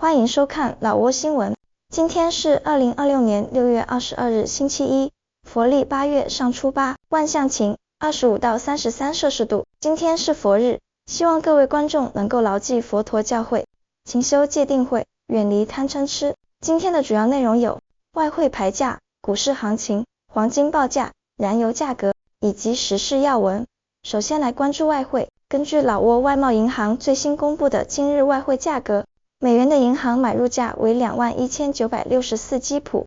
欢迎收看老挝新闻。今天是2026年6月22日星期一，佛历8月上初八，万象晴，25到33摄氏度。今天是佛日，希望各位观众能够牢记佛陀教诲，勤修戒定慧，远离贪嗔痴。今天的主要内容有外汇牌价、股市行情、黄金报价、燃油价格以及时事要闻。首先来关注外汇。根据老挝外贸银行最新公布的今日外汇价格，美元的银行买入价为21964基普，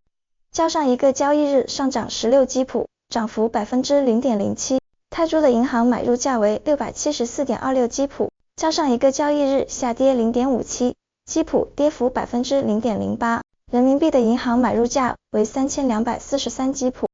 较上一个交易日上涨16基普，涨幅 0.07%。泰铢的银行买入价为674.26基普，较上一个交易日下跌 0.57基普，跌幅 0.08%。人民币的银行买入价为3243基普，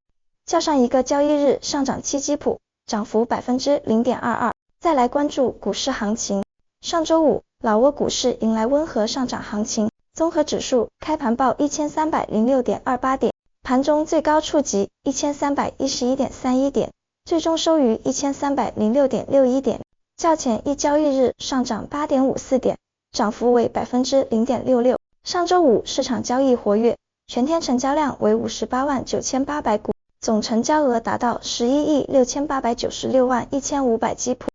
较上一个交易日上涨7基普，涨幅 0.22%。再来关注股市行情。上周五，老挝股市迎来温和上涨行情，综合指数开盘报 1306.28 点，盘中最高触及 1311.31 点，最终收于 1306.61 点，较前一交易日上涨 8.54 点，涨幅为 0.66%。上周五市场交易活跃，全天成交量为589800股，总成交额达到1168961500基普。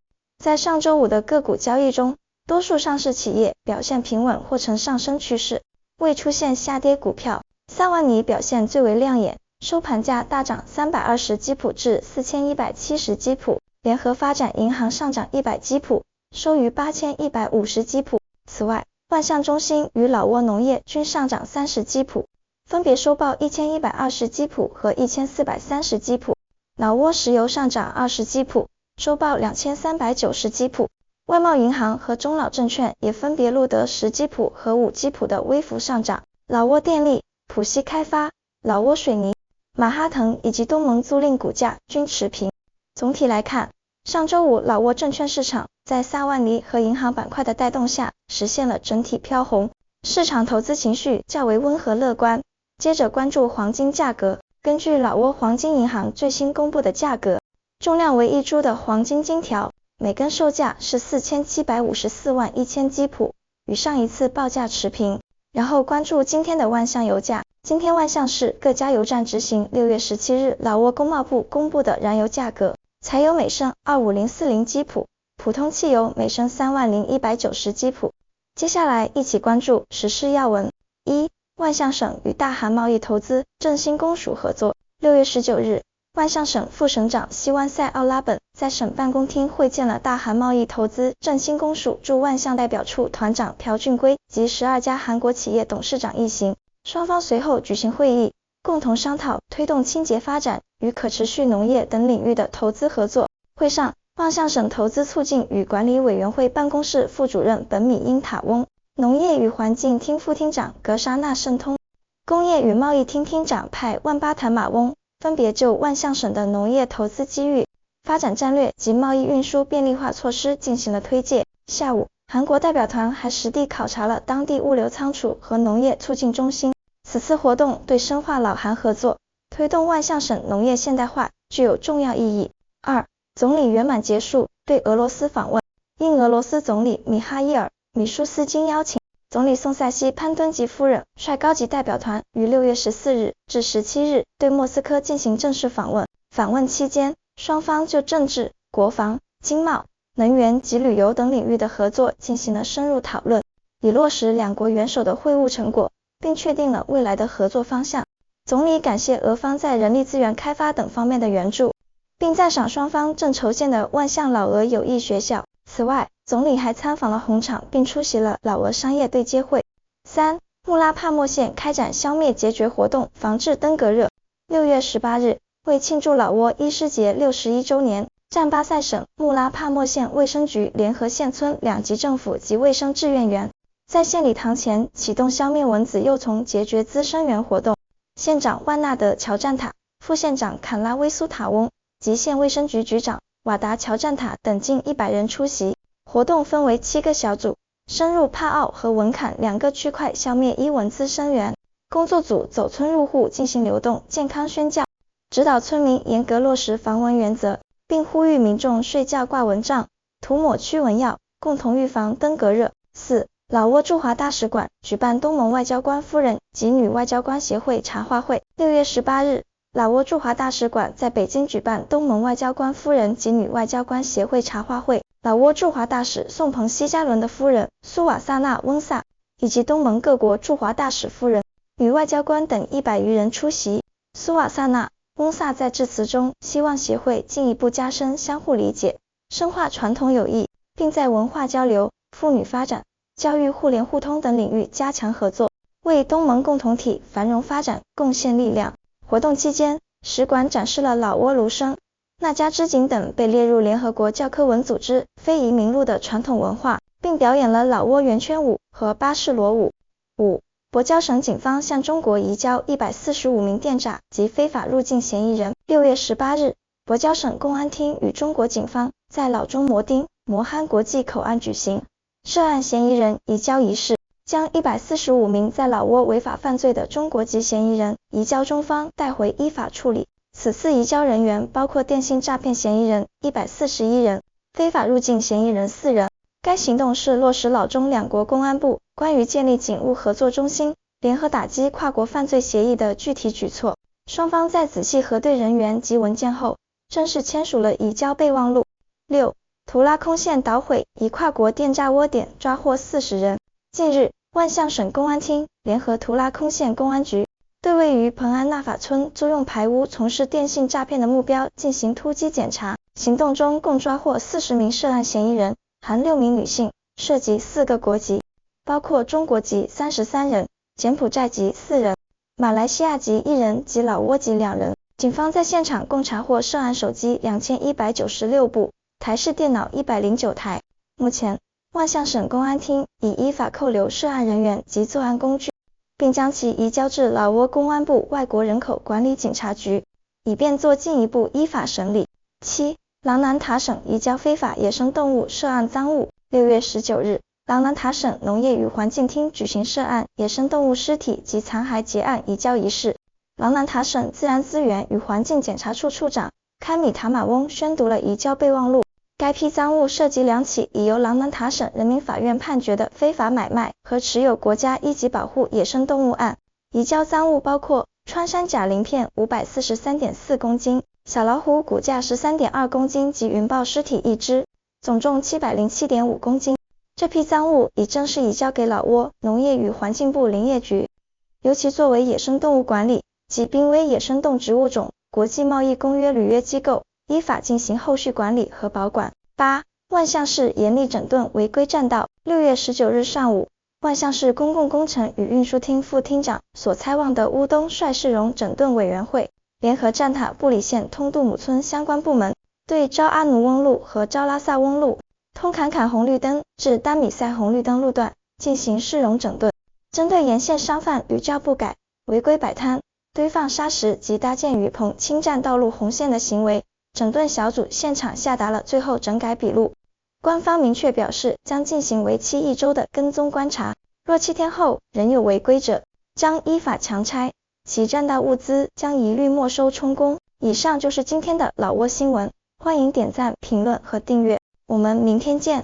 在上周五的个股交易中，多数上市企业表现平稳或呈上升趋势，未出现下跌股票。萨万尼表现最为亮眼，收盘价大涨320基普至4170基普，联合发展银行上涨100基普，收于8150基普。此外，万象中心与老挝农业均上涨30基普，分别收报1120基普和1430基普。老挝石油上涨20基普，收报2390基普。外贸银行和中老证券也分别录得10基普和5基普的微幅上涨。老挝电力、浦西开发、老挝水泥、马哈腾以及东盟租赁股价均持平。总体来看，上周五老挝证券市场在萨万尼和银行板块的带动下实现了整体飘红，市场投资情绪较为温和乐观。接着关注黄金价格。根据老挝黄金银行最新公布的价格，重量为1铢的黄金金条每根售价是4754万1000基普，与上一次报价持平。然后关注今天的万象油价。今天万象市各加油站执行6月17日老挝工贸部公布的燃油价格，柴油每升25040基普，普通汽油每升30190基普。接下来一起关注时事要闻。1. 万象省与大韩贸易投资振兴公署合作。6月19日，万象省副省长希万塞奥拉本在省办公厅会见了大韩贸易投资振兴公署驻万象代表处团长朴俊圭及12家韩国企业董事长一行，双方随后举行会议，共同商讨推动清洁发展与可持续农业等领域的投资合作。会上，万象省投资促进与管理委员会办公室副主任本米英塔翁、农业与环境厅副厅长格沙纳圣通、工业与贸易厅厅长派万巴坦马翁分别就万象省的农业投资机遇、发展战略及贸易运输便利化措施进行了推介。下午，韩国代表团还实地考察了当地物流仓储和农业促进中心。此次活动对深化老韩合作、推动万象省农业现代化具有重要意义。2. 总理圆满结束对俄罗斯访问。应俄罗斯总理米哈伊尔·米舒斯金邀请，总理宋塞西潘敦吉夫人率高级代表团于6月14日至17日对莫斯科进行正式访问。访问期间，双方就政治、国防、经贸、能源及旅游等领域的合作进行了深入讨论，以落实两国元首的会晤成果，并确定了未来的合作方向。总理感谢俄方在人力资源开发等方面的援助，并赞赏双方正筹建的万象老俄友谊学校。此外，总理还参访了红场，并出席了老俄商业对接会。3. 穆拉帕默县开展消灭劫绝活动，防治登革热。6月18日，为庆祝老挝医师节61周年，占巴塞省穆拉帕默县卫生局联合县村两级政府及卫生志愿员，在县礼堂前启动消灭蚊子幼虫劫绝滋生源活动。县长万纳德·乔战塔、副县长坎拉威苏塔翁及县卫生局局长瓦达乔战塔等近100人出席。活动分为7个小组，深入帕奥和文坎2个区块消灭伊蚊滋生源。工作组走村入户进行流动健康宣教，指导村民严格落实防蚊原则，并呼吁民众睡觉挂蚊帐、涂抹驱蚊药，共同预防登革热。4. 老挝驻华大使馆举办东盟外交官夫人及女外交官协会茶话会。6月18日，老挝驻华大使馆在北京举办东盟外交官夫人及女外交官协会茶话会。老挝驻华大使宋鹏西加伦的夫人苏瓦萨纳翁萨以及东盟各国驻华大使夫人、女外交官等100余人出席。苏瓦萨纳翁萨在致辞中希望协会进一步加深相互理解，深化传统友谊，并在文化交流、妇女发展、教育互联互通等领域加强合作，为东盟共同体繁荣发展贡献力量。活动期间，使馆展示了老挝芦笙、那迦织锦等被列入联合国教科文组织非遗名录的传统文化，并表演了老挝圆圈舞和巴士罗舞。5. 博交省警方向中国移交145名电诈及非法入境嫌疑人。6月18日，博交省公安厅与中国警方在老中摩丁摩憨国际口岸举行涉案嫌疑人移交仪式，将145名在老挝违法犯罪的中国籍嫌疑人移交中方带回依法处理。此次移交人员包括电信诈骗嫌疑人141人，非法入境嫌疑人4人。该行动是落实老中两国公安部关于建立警务合作中心、联合打击跨国犯罪协议的具体举措。双方在仔细核对人员及文件后，正式签署了移交备忘录。6. 图拉空县捣毁一跨国电诈窝点，抓获40人。近日，万象省公安厅联合图拉空县公安局，对位于蓬安纳法村租用排屋从事电信诈骗的目标进行突击检查。行动中共抓获40名涉案嫌疑人，含6名女性，涉及4个国籍，包括中国籍33人、柬埔寨籍4人、马来西亚籍1人及老挝籍2人。警方在现场共查获涉案手机2196部，台式电脑109台。目前，万象省公安厅已依法扣留涉案人员及作案工具，并将其移交至老挝公安部外国人口管理警察局，以便做进一步依法审理。7. 琅南塔省移交非法野生动物涉案赃物。6月19日，琅南塔省农业与环境厅举行涉案野生动物尸体及残骸结案移交仪式。琅南塔省自然资源与环境检察处处长堪米塔马翁宣读了移交备忘录。该批赃物涉及2起已由琅南塔省人民法院判决的非法买卖和持有国家一级保护野生动物案。移交赃物包括穿山甲鳞片543.4公斤、小老虎骨架13.2公斤及云豹尸体1只，总重707.5公斤。这批赃物已正式移交给老挝农业与环境部林业局，由其作为野生动物管理及濒危野生动植物种国际贸易公约履约机构，依法进行后续管理和保管。8. 万象市严厉整顿违规占道。6月19日上午，万象市公共工程与运输厅副厅长所猜望的乌东帅市容整顿委员会联合占塔布里县通杜姆村相关部门，对昭阿努翁路和昭拉萨翁路通坎坎红绿灯至丹米塞红绿灯路段进行市容整顿。针对沿线商贩屡教不改、违规摆摊、堆放砂石及搭建雨棚侵占道路红线的行为，整顿小组现场下达了最后整改笔录。官方明确表示将进行为期1周的跟踪观察，若7天后仍有违规者，将依法强拆，其占道物资将一律没收充公。以上就是今天的老挝新闻，欢迎点赞、评论和订阅，我们明天见。